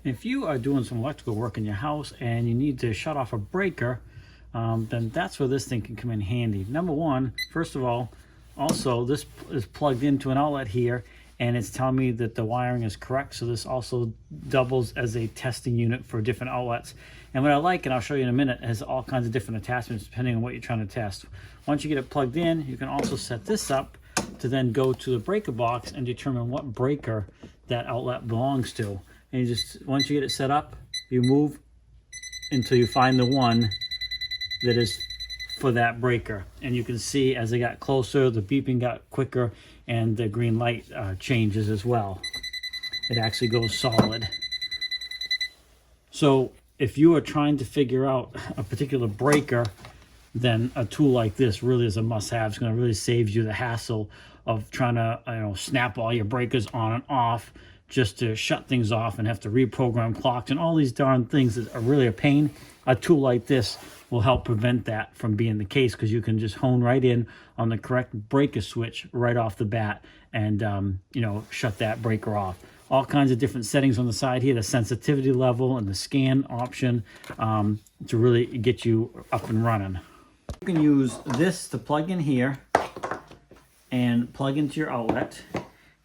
If you are doing some electrical work in your house and you need to shut off a breaker, then that's where this thing can come in handy. Number one, first of all, also this is plugged into an outlet here and it's telling me that the wiring is correct. So this also doubles as a testing unit for different outlets. And what I like, and I'll show you in a minute, has all kinds of different attachments depending on what you're trying to test. Once you get it plugged in, you can also set this up to then go to the breaker box and determine what breaker that outlet belongs to. And you just, once you get it set up, you move until you find the one that is for that breaker. And you can see as it got closer, the beeping got quicker and the green light changes as well. It actually goes solid. So if you are trying to figure out a particular breaker, then a tool like this really is a must-have. It's going to really save you the hassle of trying to snap all your breakers on and off just to shut things off and have to reprogram clocks and all these darn things that are really a pain. A tool like this will help prevent that from being the case, because you can just hone right in on the correct breaker switch right off the bat and shut that breaker off. All kinds of different settings on the side here, the sensitivity level and the scan option to really get you up and running. You can use this to plug in here and plug into your outlet.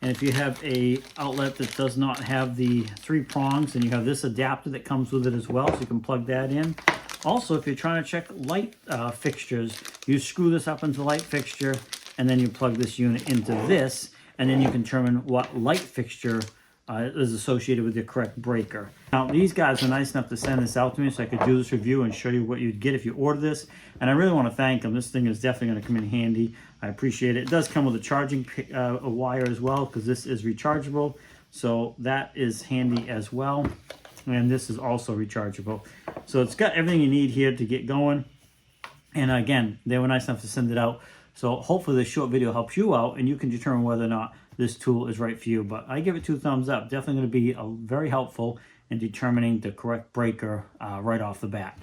And if you have a outlet that does not have the 3 prongs, then you have this adapter that comes with it as well, so you can plug that in. Also, if you're trying to check light fixtures, you screw this up into the light fixture and then you plug this unit into this, and then you can determine what light fixture is associated with your correct breaker. Now, these guys were nice enough to send this out to me so I could do this review and show you what you'd get if you order this. And I really want to thank them. This thing is definitely going to come in handy. I appreciate it. It does come with a charging wire as well, because this is rechargeable. So that is handy as well. And this is also rechargeable. So it's got everything you need here to get going. And again, they were nice enough to send it out. So hopefully this short video helps you out and you can determine whether or not this tool is right for you. But I give it 2 thumbs up. Definitely going to be very helpful in determining the correct breaker right off the bat.